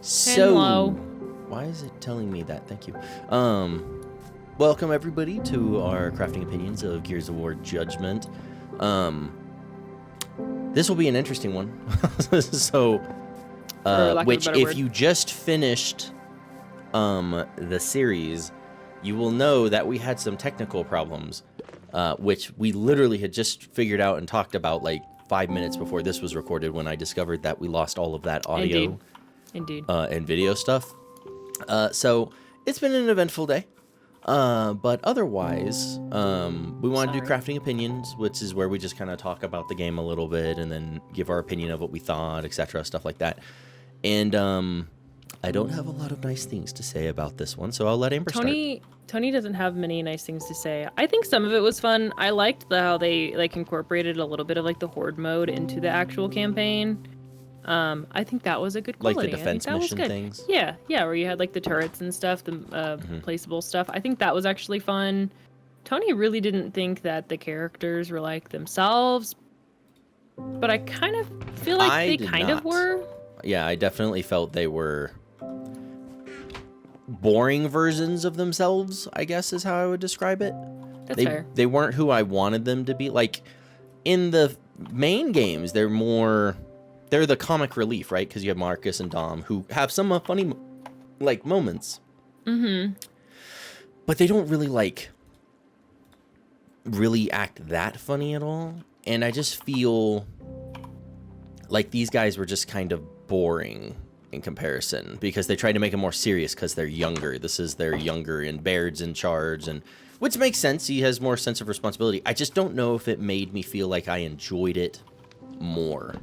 So, Hello. why is it telling me that? Thank you. Welcome everybody to our crafting opinions of Gears of War Judgment. This will be an interesting one. So, which if you just finished the series, you will know that we had some technical problems, which we literally had just figured out and talked about like 5 minutes before this was recorded when I discovered that we lost all of that audio. Indeed. And video stuff. So it's been an eventful day. But otherwise, we want to do crafting opinions, which is where we just kind of talk about the game a little bit and then give our opinion of what we thought, etc., stuff like that. And I don't have a lot of nice things to say about this one, so I'll let Amber start. Tony doesn't have many nice things to say. I think some of it was fun. I liked how they like incorporated a little bit of like the horde mode into the actual campaign. I think that was a good quality. Like the defense mission things? Yeah, where you had like the turrets and stuff, the placeable stuff. I think that was actually fun. Tony really didn't think that the characters were like themselves, but I kind of feel like they kind of were. Yeah, I definitely felt they were boring versions of themselves, I guess is how I would describe it. That's fair. They weren't who I wanted them to be. Like, in the main games, they're the comic relief, right? Because you have Marcus and Dom, who have some funny, like, moments. Mm-hmm. But they don't really act that funny at all. And I just feel like these guys were just kind of boring in comparison because they tried to make it more serious because they're younger. This is they're younger and Baird's in charge, and which makes sense. He has more sense of responsibility. I just don't know if it made me feel like I enjoyed it more.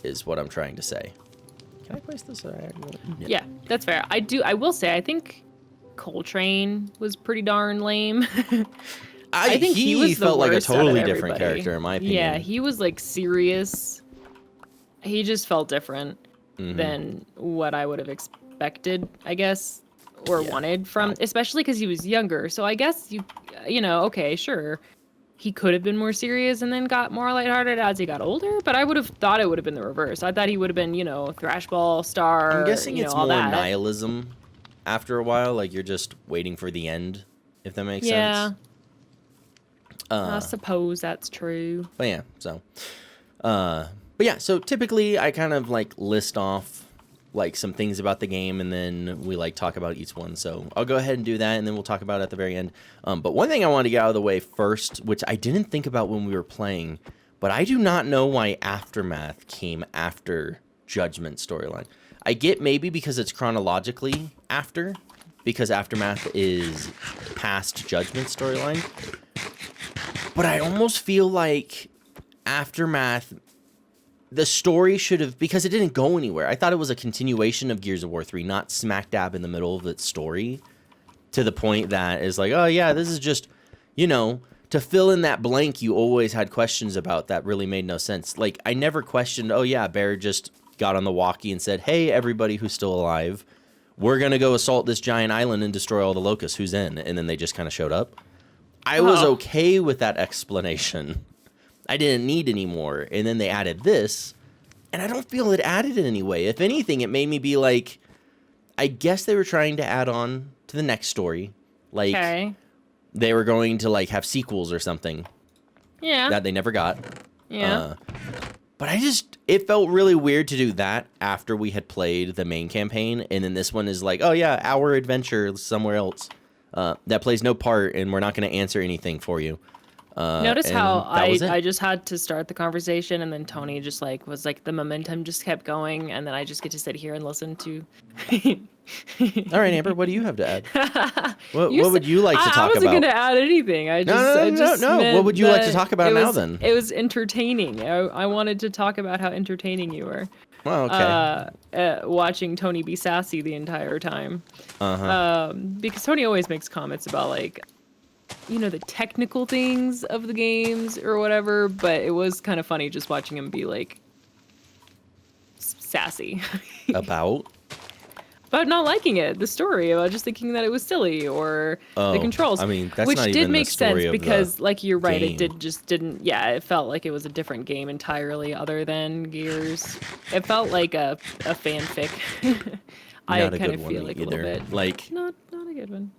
Is what I'm trying to say. Can I place this? Yeah, that's fair. I will say, I think Coltrane was pretty darn lame. I think he was felt like a totally different character, in my opinion. Yeah, he was like serious. He just felt different than what I would have expected, I guess, or wanted from, especially because he was younger. So I guess you know, okay, sure. He could have been more serious and then got more lighthearted as he got older, but I would have thought it would have been the reverse. I thought he would have been, thrashball star. I'm guessing it's all more that. nihilism after a while, like you're just waiting for the end, if that makes sense. I suppose that's true. But yeah, so typically I kind of like list off like some things about the game, and then we like talk about each one. So I'll go ahead and do that, and then we'll talk about it at the very end. But one thing I wanted to get out of the way first, which I didn't think about when we were playing, but I do not know why Aftermath came after Judgment storyline. I get maybe because it's chronologically after, because Aftermath is past Judgment storyline. But I almost feel like Aftermath, the story should have, because it didn't go anywhere. I thought it was a continuation of Gears of War 3, not smack dab in the middle of its story, to the point that is like, oh yeah, this is just, to fill in that blank you always had questions about that really made no sense. Like, I never questioned, oh yeah, Baird just got on the walkie and said, hey, everybody who's still alive, we're going to go assault this giant island and destroy all the locusts. Who's in? And then they just kind of showed up. I was okay with that explanation. I didn't need any more. And then they added this, and I don't feel it added in any way. If anything, it made me be like, I guess they were trying to add on to the next story. Like, they were going to, like, have sequels or something. Yeah. That they never got. Yeah. But it felt really weird to do that after we had played the main campaign, and then this one is like, oh yeah, our adventure somewhere else. That plays no part, and we're not going to answer anything for you. Notice how I just had to start the conversation, and then Tony just like was like the momentum just kept going, and then I just get to sit here and listen to. All right, Amber, what do you have to add? What would you like to talk about? I wasn't going to add anything. No. What would you like to talk about now then? It was entertaining. I wanted to talk about how entertaining you were. Well, okay. Watching Tony be sassy the entire time. Because Tony always makes comments about like, the technical things of the games or whatever, but it was kind of funny just watching him be like sassy. About? about not liking it, the story, about just thinking that it was silly, or the controls. I mean, that's which not did even make the story sense of because, the like, you're right, game. it didn't. Yeah, it felt like it was a different game entirely, other than Gears. It felt like a fanfic. I Not a kind good of one feel like a either. little bit. Like, Not a good one.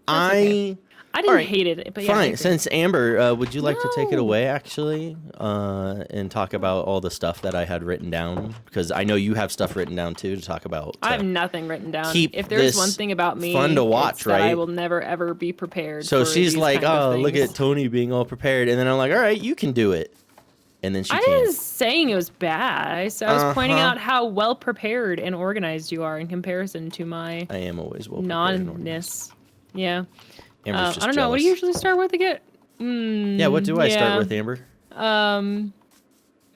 That's okay. I didn't Alright, hate it, but yeah. I fine. agree. Since Amber, would you like to take it No. away, actually, and talk about all the stuff that I had written down? Because I know you have stuff written down too to talk about. I have nothing written down. keep If there's this one thing about me, fun to watch, it's that I right? will never ever be prepared. So for she's these like, kind of "Oh, look things. at Tony being all prepared," and then I'm like, "All right, you can do it." And then she I can't. was saying it was bad. I was pointing out how well prepared and organized you are in comparison to my I am always well prepared and organized. non-ness. Yeah. Amber's just I don't know. What do you jealous. usually start with again? Yeah, what do I start with, Amber?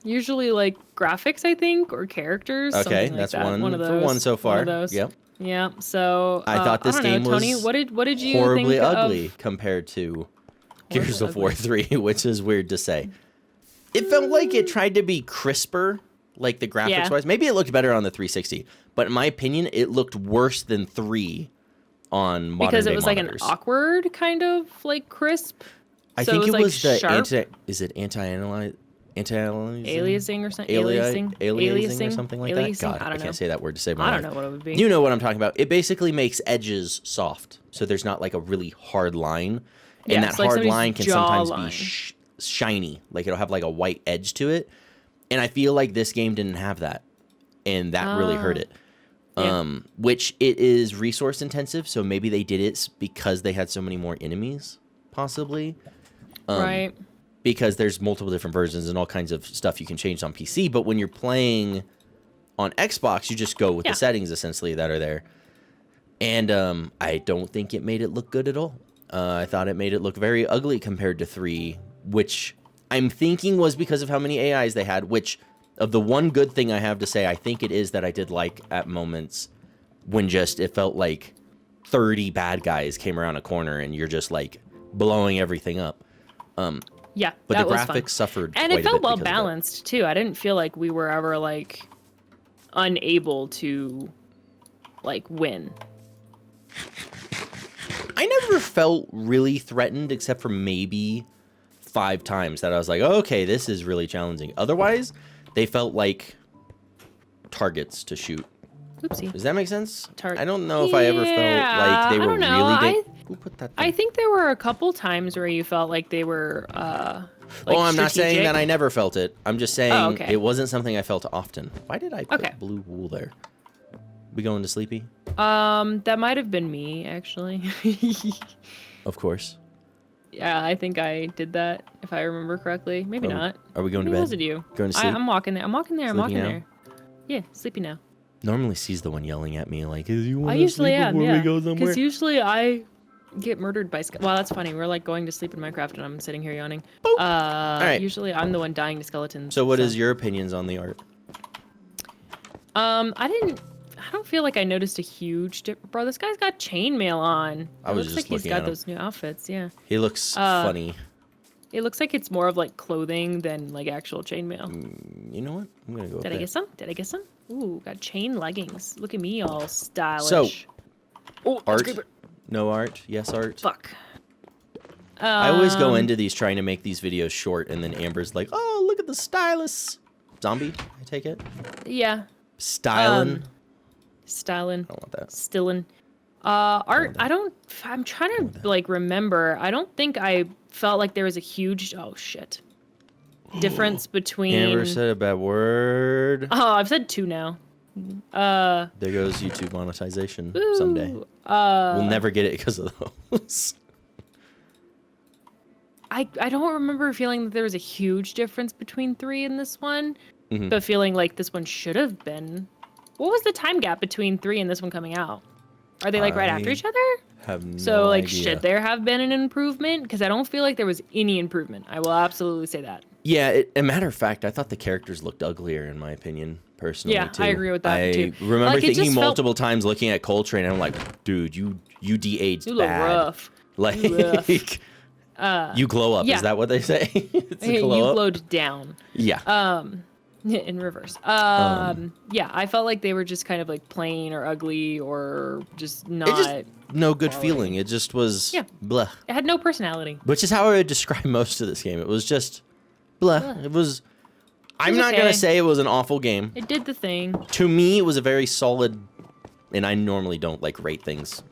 Usually like graphics, I think, or characters. Okay, something like that's that. one One of for those. one so far. One of those. Yep. Yeah. So I thought this I don't game know, Tony, was what did you horribly think ugly of? compared to Gears of ugly. War 3, which is weird to say. It felt like it tried to be crisper, like the graphics wise. Maybe it looked better on the 360, but in my opinion, it looked worse than 3 on modern Because it day was monitors. like an awkward kind of like crisp. I So think it like was the sharp anti-aliasing aliasing or something. aliasing or something like that. Aliasing? God, I I don't know. can't say that word to save my I life. don't know what it would be. You know what I'm talking about. It basically makes edges soft, so there's not like a really hard line, and Yeah, that it's like hard somebody's line can sometimes jawline. be shiny, like it'll have like a white edge to it. And I feel like this game didn't have that, and that really hurt it. Yeah. Which it is resource intensive, so maybe they did it because they had so many more enemies, possibly. Right. Because there's multiple different versions and all kinds of stuff you can change on PC. But when you're playing on Xbox, you just go with the settings essentially that are there. And I don't think it made it look good at all. I thought it made it look very ugly compared to 3, which I'm thinking was because of how many AIs they had, which of the one good thing I have to say, I think it is that I did like at moments when just it felt like 30 bad guys came around a corner and you're just like blowing everything up. Yeah, But that the was graphics fun. suffered And quite it a felt bit well because of that. balanced too. I didn't feel like we were ever like unable to like win. I never felt really threatened except for maybe 5 times that I was like, oh, okay, this is really challenging. Otherwise, they felt like targets to shoot. Oopsie. Does that make sense? Tar- I don't know if I ever felt like they I were don't know. really... Who put that I thing? think there were a couple times where you felt like they were like Oh, I'm not saying strategic. that I never felt it. I'm just saying okay. it wasn't something I felt often. Why did I put Okay. blue wool there? We going to sleepy? That might have been me actually. Of course. Yeah, I think I did that if I remember correctly. Maybe not. Are we going to Maybe bed? was it you? Going to sleep? I'm walking there. I'm walking there. I'm Sleepy walking now? there. Yeah, sleepy now. Normally she's the one yelling at me like, you want I to usually sleep am, before yeah. we go somewhere? Because usually I get murdered by well, that's funny. We're like going to sleep in Minecraft and I'm sitting here yawning. right. Usually I'm the one dying to skeletons. So what is your opinions on the art? I don't feel like I noticed a huge difference. Bro, this guy's got chainmail on. I It was looks just like he's looking got at him. those new outfits, yeah. He looks funny. It looks like it's more of like clothing than like actual chainmail. You know what? I'm going to go Did I with get some? Did I get some? Ooh, got chain leggings. Look at me all stylish. So, oh, art? creeper. No art? Yes art? Fuck. I always go into these trying to make these videos short, and then Amber's like, oh, look at the stylus. Zombie, I take it? Yeah. Stylin'? Styling. I don't want that. Stillin'. Art, I'm trying to like remember. I don't think I felt like there was a huge, oh shit, difference between. Amber said a bad word. Oh, I've said 2 now. There goes YouTube monetization someday. We'll never get it because of those. I don't remember feeling that there was a huge difference between 3 and this one, Mhm. but feeling like this one should have been. What was the time gap between 3 and this one coming out? Are they like right after I each other? Have no So like, idea. should there have been an improvement? Because I don't feel like there was any improvement. I will absolutely say that. Yeah, a matter of fact, I thought the characters looked uglier in my opinion, personally. Yeah, too. I agree with that, I too. remember Like, it thinking just felt- multiple times, looking at Coltrane, and I'm like, dude, you de-aged You look bad. rough. Like, rough. you glow up. yeah. Is that what they say? It's a You glow up? glowed down. Yeah. In reverse. Yeah, I felt like they were just kind of like plain or ugly or just not. It just no good quality. feeling. It just was blah. It had no personality. Which is how I would describe most of this game. It was just blah. It was. I'm not okay. gonna say it was an awful game. It did the thing. To me, it was a very solid. And I normally don't like rate things,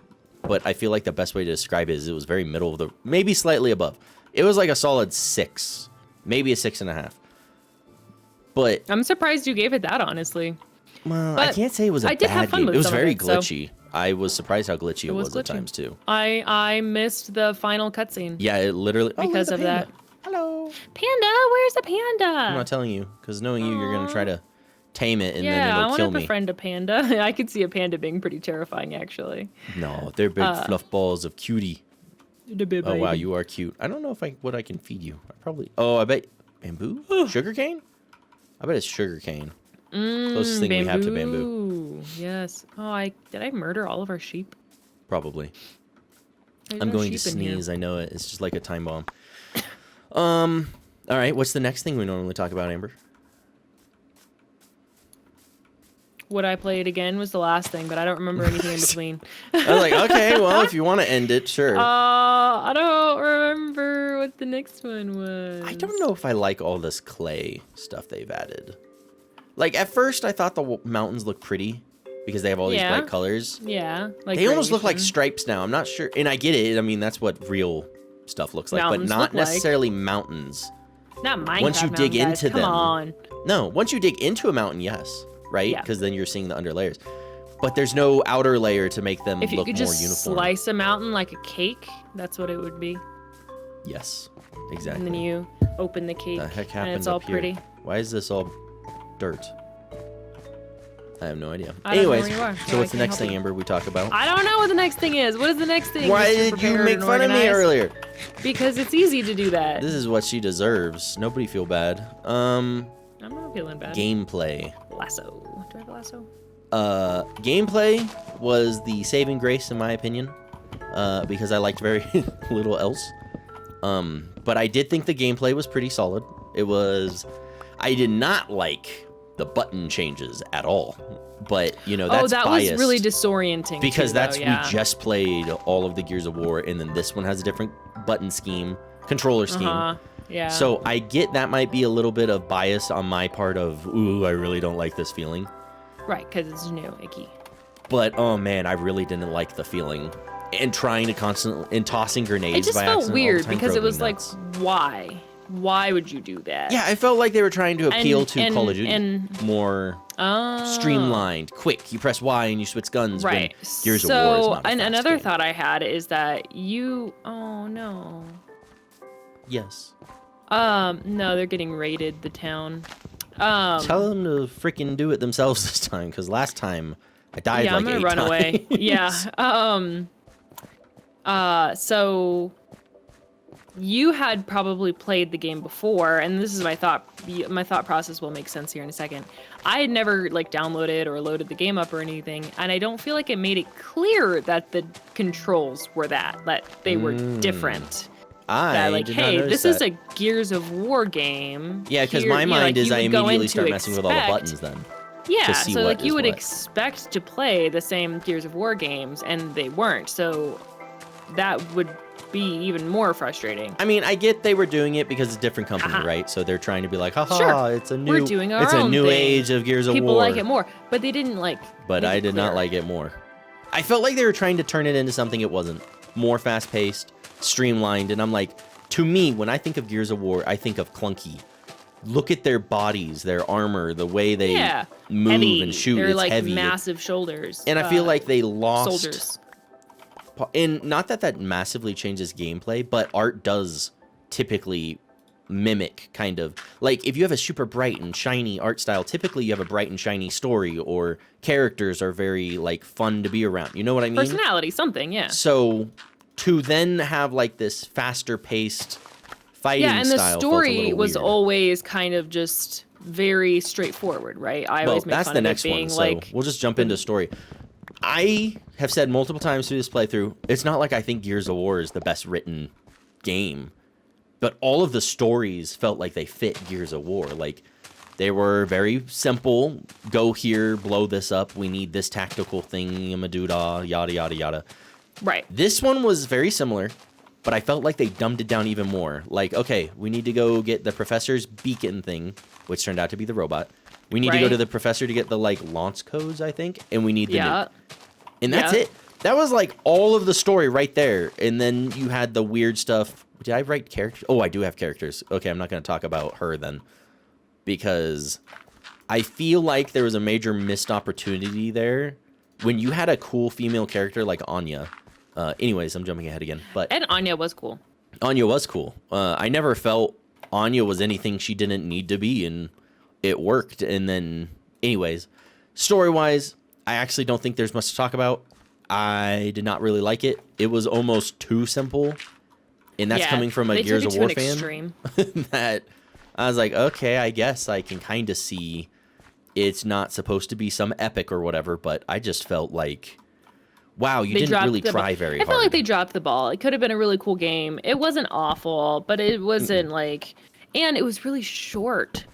but I feel like the best way to describe it is it was very middle of the, maybe slightly above. It was like a solid 6, maybe a 6.5. But I'm surprised you gave it that, honestly. well, But I can't say it was a I did bad have fun game. with It was some of very it, so- glitchy. I was surprised how glitchy it was at glitchy. times too. I missed the final cutscene. Yeah, it literally Because of that. Hello. Panda, where's the panda? I'm not telling you because knowing you, you're gonna try to tame it and then Yeah, I it'll want kill to me. befriend a panda. I could see a panda being pretty terrifying, actually. No, they're big fluff balls of cutie. Oh Oh wow, you are cute. I don't know if what I can feed you. I probably. Oh, I bet bamboo, sugarcane. I bet it's sugarcane. Closest thing we have to bamboo. Yes. Oh, did I murder all of our sheep? Probably. There's I'm no going to sheep in here. sneeze. I know it. It's just like a time bomb. All right. What's the next thing we normally talk about, Amber? Would I play it again was the last thing, but I don't remember anything in between. I was like, okay, well, if you want to end it, sure. I don't remember what the next one was. I don't know if I like all this clay stuff they've added. Like, at first, I thought the mountains looked pretty because they have all these Yeah. bright colors. Yeah, like They almost look like gradation. stripes now. I'm not sure. And I get it. I mean, that's what real stuff looks like, Mountains but not look like. necessarily mountains. Not Minecraft. Once you dig mountain, guys. into Come them. on. No, once you dig into a mountain, yes, right? Yeah. Because then you're seeing the under layers. But there's no outer layer to make them If you look could more just uniform. slice a mountain like a cake, that's what it would be. Yes, And exactly. then you open the cake, The heck and happened it's all up here? pretty. Why is this all dirt? I have no idea. I don't know Anyways, where you are, so so I what's the can't next help thing, you. Amber, we talk about? I don't know what the next thing is. What is the next thing? Why Mr. did you Prepared make and fun of me Organized? earlier? Because it's easy to do that. This is what she deserves. Nobody feel bad. I'm not feeling bad. Gameplay. Lasso. Do I have a lasso? Gameplay was the saving grace in my opinion, because I liked very little else. But I did think the gameplay was pretty solid. I did not like the button changes at all. But, you know, that's that biased. was really disorienting. Because too, though, that's, yeah. we just played all of the Gears of War, and then this one has a different button scheme, controller scheme. Yeah. So I get that might be a little bit of bias on my part of, ooh, I really don't like this feeling. Right, because it's new, icky. But, oh man, I really didn't like the feeling. And trying to constantly, and tossing grenades It just by felt accident all the weird time because drove it me was like, nuts. why? Why would you do that? Yeah, I felt like they were trying to appeal to Call of Duty. and- More streamlined, quick. You press Y and you switch guns. Right. When Gears of War is So, not a and fast another game. thought I had is that oh no. Yes. No, they're getting raided, the town. Tell them to freaking do it themselves this time, because last time I died Yeah, like I'm gonna 8 run times. away. Yeah. So you had probably played the game before, and this is my thought process will make sense here in a second. I had never like downloaded or loaded the game up or anything, and I don't feel like it made it clear that the controls were that they were different. I That like, did not hey, notice this is that. a Gears of War game. Yeah, because Here- my mind like, is you I would go immediately in start to messing with all the expect- buttons then. Yeah, to see so what like you is would what. expect to play the same Gears of War games, and they weren't. So that would be even more frustrating. I mean, I get they were doing it because it's a different company, right? So they're trying to be like, haha, Sure, it's a new, we're doing our it's a own new thing. age of Gears of People War. like it more, but they didn't like. But make I it did not clear. like it more. I felt like they were trying to turn it into something it wasn't. More fast-paced, streamlined, and I'm like, to me, when I think of Gears of War, I think of clunky. Look at their bodies, their armor, the way they move heavy. and shoot. They're It's like heavy. massive shoulders. And I feel like they lost. soldiers. And not that massively changes gameplay, but art does typically mimic kind of like if you have a super bright and shiny art style, typically you have a bright and shiny story, or characters are very like fun to be around. You know what I mean? Personality, something, yeah. So to then have like this faster paced fighting Yeah, and the style felt a story little was weird. always kind of just very straightforward, right? I always make that's fun the of next it being one. So like we'll just jump into story. I have said multiple times through this playthrough, it's not like I think Gears of War is the best written game, but all of the stories felt like they fit Gears of War. Like They were very simple. Go here, blow this up. We need this tactical thing, madoodah, yada, yada, yada. Right. This one was very similar, but I felt like they dumbed it down even more. Like, okay, we need to go get the professor's beacon thing, which turned out to be the robot. We need to go to the professor to get the, like, launch codes, I think, and we need the nuke. And that's it. That was, like, all of the story right there. And then you had the weird stuff. Did I write characters? Oh, I do have characters. Okay, I'm not going to talk about her then. Because I feel like there was a major missed opportunity there when you had a cool female character like Anya. Anyways, I'm jumping ahead again. And Anya was cool. Anya was cool. I never felt Anya was anything she didn't need to be, and it worked. And then, anyways, story-wise, I actually don't think there's much to talk about. I did not really like it. It was almost too simple. And that's coming from a Gears of War fan. That I was like, okay, I guess I can kind of see it's not supposed to be some epic or whatever, but I just felt like, wow, you didn't really try very hard. I felt like they dropped the ball. It could have been a really cool game. It wasn't awful, but it wasn't like, and it was really short.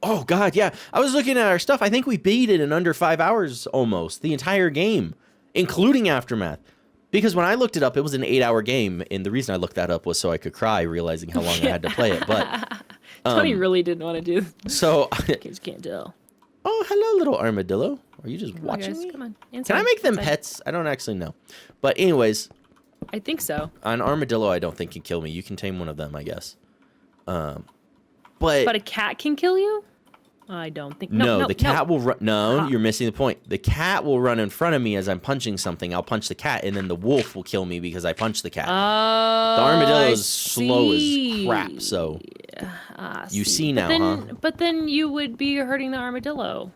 Oh, God, yeah. I was looking at our stuff. I think we beat it in under 5 hours almost, the entire game, including Aftermath. Because when I looked it up, it was an 8-hour game, and the reason I looked that up was so I could cry, realizing how long I had to play it. But Tony really didn't want to do. So, kids can't tell. Oh, hello, little armadillo. Are you just watching me? Come on. Inside, Can I make them pets? I don't actually know. But anyways, I think so. An armadillo, I don't think can kill me. You can tame one of them, I guess. But a cat can kill you? I don't think. No, the cat will run. No, you're missing the point. The cat will run in front of me as I'm punching something. I'll punch the cat, and then the wolf will kill me because I punched the cat. The armadillo is slow as crap. So you see now, huh? But then you would be hurting the armadillo,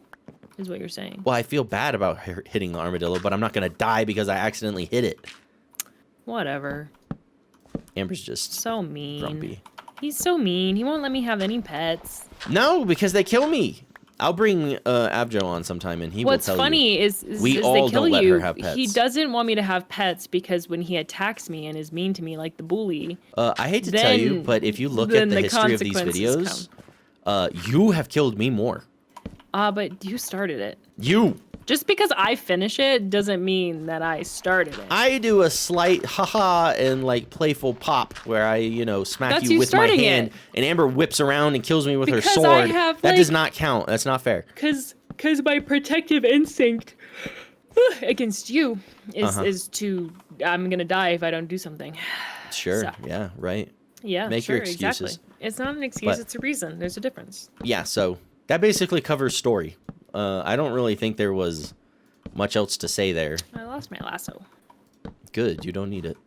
is what you're saying. Well, I feel bad about hitting the armadillo, but I'm not gonna die because I accidentally hit it. Whatever. Amber's just so mean. Grumpy. He's so mean. He won't let me have any pets. No, because they kill me. I'll bring Abjo on sometime, and he will tell you. What's funny is we all they kill don't let you. her have pets. He doesn't want me to have pets because when he attacks me and is mean to me like the bully. I hate to tell you, but if you look at the history of these videos, you have killed me more. But you started it. You. Just because I finish it doesn't mean that I started it. I do a slight haha and like playful pop where I, smack you with my hand, and Amber whips around and kills me with her sword. That does not count. That's not fair. Because my protective instinct against you is to I'm gonna die if I don't do something. Sure. So. Yeah. Right. Yeah. Make your excuses. Exactly. It's not an excuse. It's a reason. There's a difference. Yeah. So that basically covers story. I don't really think there was much else to say there. I lost my lasso. Good, you don't need it.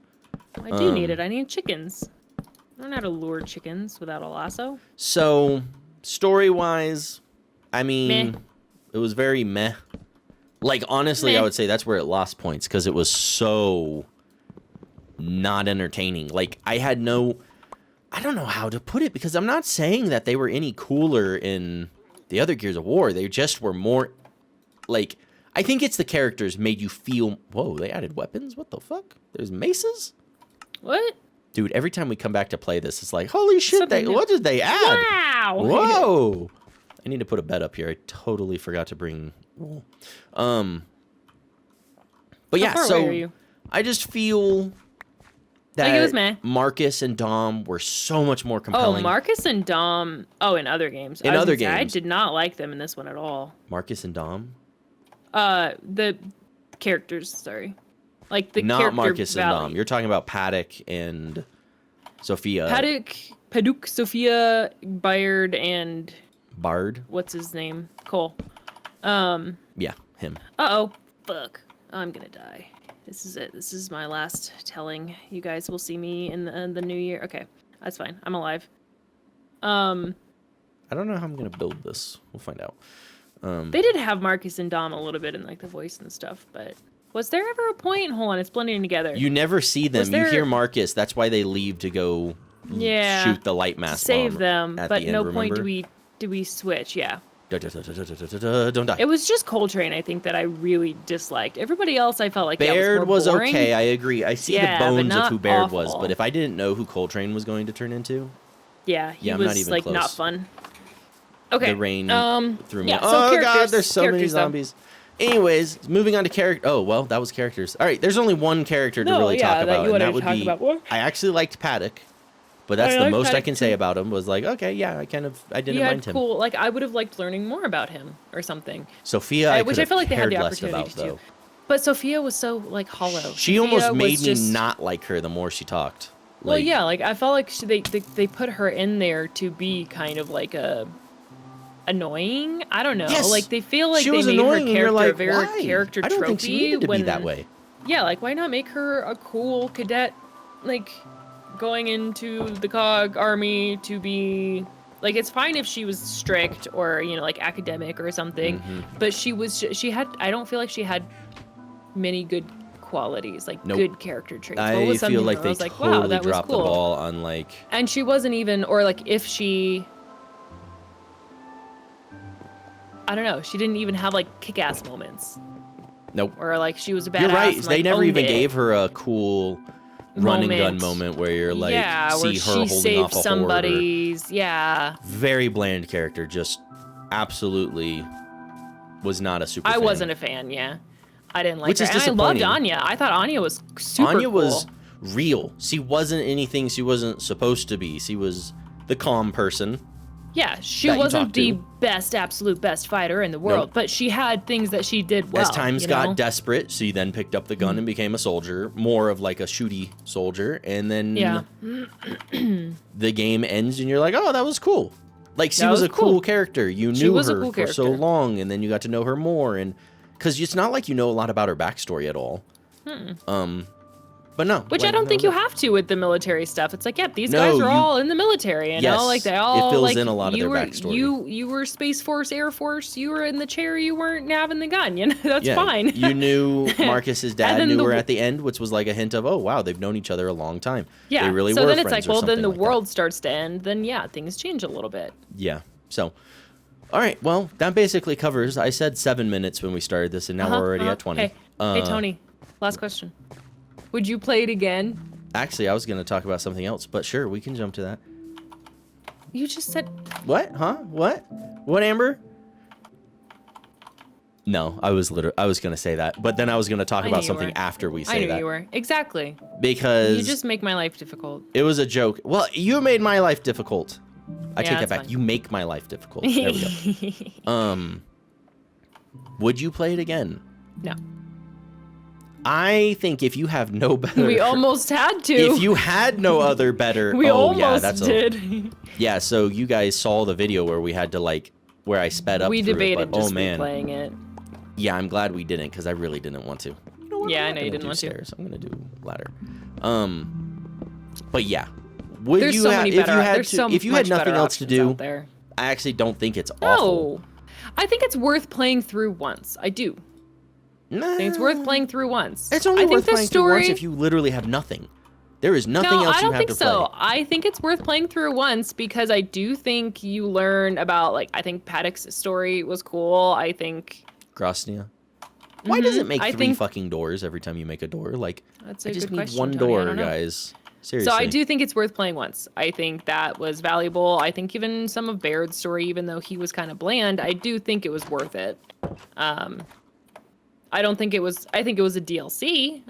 I do need it. I need chickens. I don't know how to lure chickens without a lasso. So, story-wise, I mean, it was very meh. Like, honestly, I would say that's where it lost points, because it was so not entertaining. Like, I don't know how to put it, because I'm not saying that they were any cooler in the other Gears of War. They just were more, like, I think it's the characters made you feel, whoa, they added weapons? What the fuck? There's maces? What? Dude, every time we come back to play this, it's like, holy shit, what did they add? Wow! Whoa! I need to put a bed up here. I totally forgot to bring wool. But yeah, so I just feel that Marcus and Dom were so much more compelling. Oh, Marcus and Dom. Oh, in other games. In other games. I did not like them in this one at all. Marcus and Dom? The characters, sorry. Like the Not Marcus and Dom. You're talking about Paddock and Sophia. Paddock, Sophia, Bayard, and... Bard? What's his name? Cole. Yeah, him. Uh-oh. Fuck. I'm gonna die. This is it. This is my last telling. You guys will see me in the new year. Okay, that's fine. I'm alive. I don't know how I'm gonna build this. We'll find out. They did have Marcus and Dom a little bit in like the voice and stuff, but was there ever a point? Hold on, it's blending together. You never see them. You hear Marcus. That's why they leave to go shoot the light mass save bomb them. at But the end, no remember? point do we switch. Yeah. Don't die. It was just Coltrane, I think, that I really disliked. Everybody else, I felt like Baird was more boring. Okay. I agree. I see the bones of who Baird was, awful. but if I didn't know who Coltrane was going to turn into, he I'm was not even like close. not fun. Okay. The rain threw me. Yeah, so Oh god, there's so many characters, though. zombies. Anyways, moving on to character. Oh well, that was characters. All right, there's only one character to No, really yeah, talk that about, you and wanted that to would talk be. about. What? I actually liked Paddock, but that's the like most I Paddock can say too. about him. Was like, okay, yeah, I didn't He had mind him. cool. Like I would have liked learning more about him or something. Sophia, Which could I have feel like they had cared the less opportunity about to. though. But Sophia was so like hollow. She Sophia almost was made me just, not like her the more she talked. Well, Like, yeah, like I felt like they put her in there to be kind of like a annoying. I don't know. Yes, like they feel like she they was made her annoying, and you're character like, very why? character I don't tropey think she needed to when, be that way. Yeah, like why not make her a cool cadet, like going into the Cog army to be like it's fine if she was strict or like academic or something, but she had I don't feel like she had many good qualities, like Nope. good character traits. What I was feel something like where they I was like, totally wow, that was dropped cool. the ball on like. And she wasn't even, or like if she, I don't know, she didn't even have like kick-ass moments. Nope. Or like she was a badass. You're right. And, They like, never owned even it. gave her a cool run and gun Moment. moment where you're like, yeah, see where her she holding saved off a horde. somebody's. Yeah. Very bland character. Just absolutely was not a super I fan. wasn't a fan. Yeah, I didn't like Which her. is And I loved disappointing. Anya. I thought Anya was super Anya cool. was real. She wasn't anything she wasn't supposed to be. She was the calm person. Yeah, she that you wasn't talk the to. best, absolute best fighter in the world, but she had things that she did well. As times you got know? desperate, she then picked up the gun and became a soldier, more of like a shooty soldier, and then Yeah. the game ends and you're like, oh, that was cool. Like she That was was a cool cool. character. You She knew was a her cool for so character. long, and then you got to know her more, and because it's not like you know a lot about her backstory at all. But no. Which like, I don't no, think no. you have to with the military stuff. It's like, yeah, these No, guys are you- all in the military, you Yes, know, like they it all fills like in a lot of you their were, backstory. You were Space Force, Air Force, you were in the chair, you weren't having the gun, you know, that's Yeah, fine. You knew Marcus's dad then knew the- her at the end, which was like a hint of, oh wow, they've known each other a long time. Yeah. They really so were then it's friends like, or well, then something the like that. world starts to end. Then yeah, things change a little bit. Yeah. So, all right. Well, that basically covers. I said 7 minutes when we started this, and now we're already at 20. Hey, Tony, last question. Would you play it again? Actually, I was going to talk about something else, but sure, we can jump to that. You just said What? Huh? What? What, Amber? No, I was going to say that, but then I was going to talk I about knew you something were. after we I say knew that you were. Exactly. because You just make my life difficult. it was a joke. Well, you made my life difficult. I Yeah, take that that's back. fine. You make my life difficult. There we go. Would you play it again? No. I think if you have no better, We almost had to. if you had no other better, we oh yeah, almost that's did. yeah. So you guys saw the video where we had to where I sped up. We through debated it, but, just oh man, replaying it. yeah. I'm glad we didn't because I really didn't want to. You know what? Yeah, I'm I not know you gonna didn't do want to. stairs. I'm gonna do ladder. But yeah, would There's you so have many if better. you had there's to so if you had much better nothing else to options do? out there. I actually don't think it's awful. No, I think it's worth playing through once. I do. Nah, I think it's worth playing through once. It's only I think worth the playing through once story- if you literally have nothing. There is nothing No, else I you don't have think to so. play. I think it's worth playing through once because I do think you learn about I think Paddock's story was cool. I think Grosnia. Why does it make I three think- fucking doors every time you make a door? Like, that's I a just good need question, one Tony. I door, don't know. guys. Seriously. So I do think it's worth playing once. I think that was valuable. I think even some of Baird's story, even though he was kind of bland, I do think it was worth it. I don't think it was. I think it was a DLC.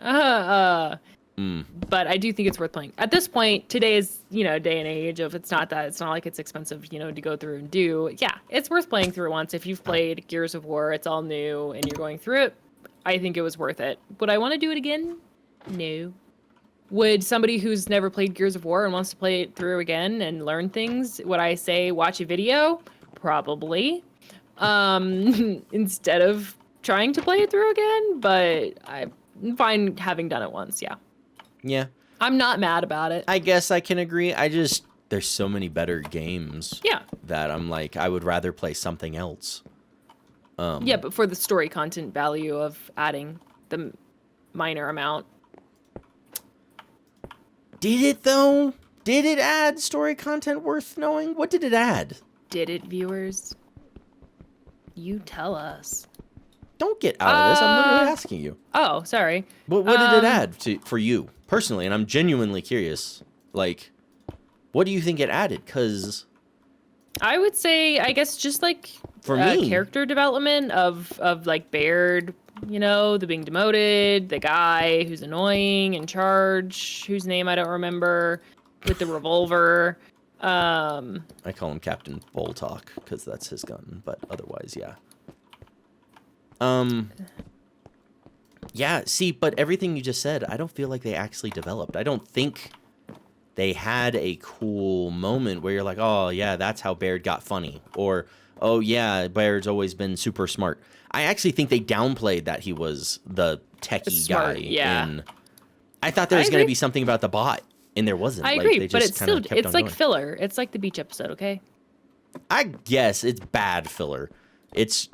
But I do think it's worth playing. At this point, today's day and age of it's not like it's expensive to go through and do. Yeah, it's worth playing through once. If you've played Gears of War, it's all new and you're going through it. I think it was worth it. Would I want to do it again? No. Would somebody who's never played Gears of War and wants to play it through again and learn things, would I say watch a video? Probably. Instead of trying to play it through again, but I'm fine having done it once, yeah. Yeah. I'm not mad about it. I guess I can agree. There's so many better games. Yeah. That I'm like, I would rather play something else. Yeah, but for the story content value of adding the minor amount. Did it though? Did it add story content worth knowing? What did it add? Did it, viewers? You tell us. Don't get out of this. I'm literally asking you. Oh, sorry. What did it add for you personally? And I'm genuinely curious. Like, what do you think it added? Because I would say, I guess, just like For me, character development of like Baird, you know, the being demoted, the guy who's annoying, in charge, whose name I don't remember, with the revolver. I call him Captain Boltalk because that's his gun, but otherwise, yeah. Yeah, see, but everything you just said, I don't feel like they actually developed. I don't think they had a cool moment where you're like, oh, yeah, that's how Baird got funny. Or, oh, yeah, Baird's always been super smart. I actually think they downplayed that he was the techie Smart, guy. yeah. I thought there was going to be something about the bot, and there wasn't. I Like, agree, they but just it's kinda still, kept it's on like going. filler. It's like the beach episode, okay? I guess it's bad filler. It's.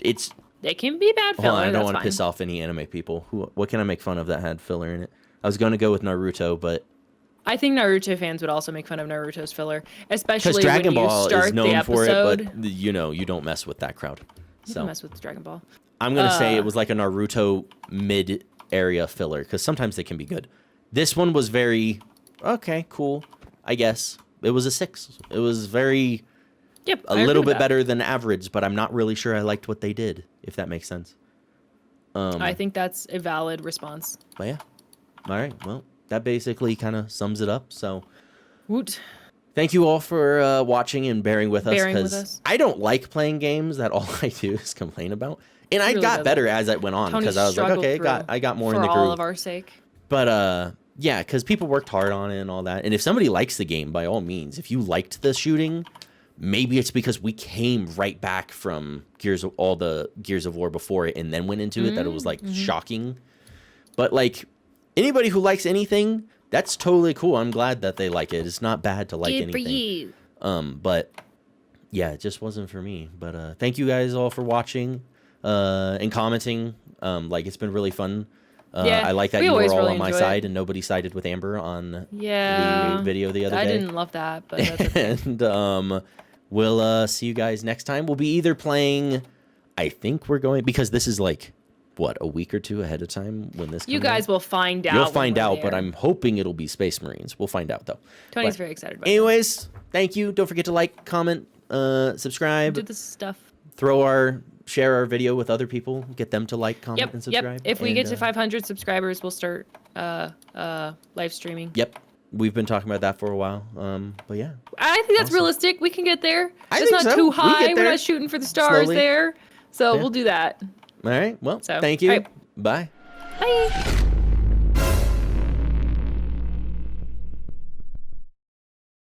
It can be bad filler. Hold on, I don't want to piss off any anime people. What can I make fun of that had filler in it? I was going to go with Naruto, but I think Naruto fans would also make fun of Naruto's filler, especially because Dragon when Ball you start is known the episode. for it, but you know, you don't mess with that crowd. You So don't mess with Dragon Ball. I'm gonna say it was like a Naruto mid-area filler because sometimes they can be good. This one was very okay, cool. I guess it was a 6. It was very Yep, a little bit better than average, but I'm not really sure I liked what they did. If that makes sense. I think that's a valid response. But yeah, all right. Well, that basically kind of sums it up. So. Woot. Thank you all for watching and bearing with us, Bearing with because us. I don't like playing games that all I do is complain about. And I really got doesn't. better as it went on, Tony because I was like, struggled okay, I got more in the for all groove. of our sake. But yeah, because people worked hard on it and all that. And if somebody likes the game, by all means, if you liked the shooting, maybe it's because we came right back from all the Gears of War before it and then went into it, that it was like shocking. But like anybody who likes anything, that's totally cool. I'm glad that they like it. It's not bad to like Good anything. for you. But yeah, it just wasn't for me. But thank you guys all for watching and commenting. Like, it's been really fun. Yeah, I like that we you were always all really on my enjoy side it. and nobody sided with Amber on Yeah. the video the other I day. didn't love that, but that's okay. And we'll see you guys next time. We'll be either playing, I think we're going, because this is like, what, a week or two ahead of time when this comes You guys out? will find out. You'll when find we're out, there. but I'm hoping it'll be Space Marines. We'll find out, though. Tony's But very excited about it. anyways, thank you. Don't forget to like, comment, subscribe. Do this stuff. Share our video with other people. Get them to like, comment, Yep, and subscribe. yep. If we And, get to 500 subscribers, we'll start live streaming. Yep. We've been talking about that for a while. But yeah. I think that's Awesome. realistic. We can get there. I It's think not so. too We high. get We're there. not shooting for the stars Slowly. there. So Yeah. we'll do that. All right. Well, So, thank you. all right. Bye. Bye.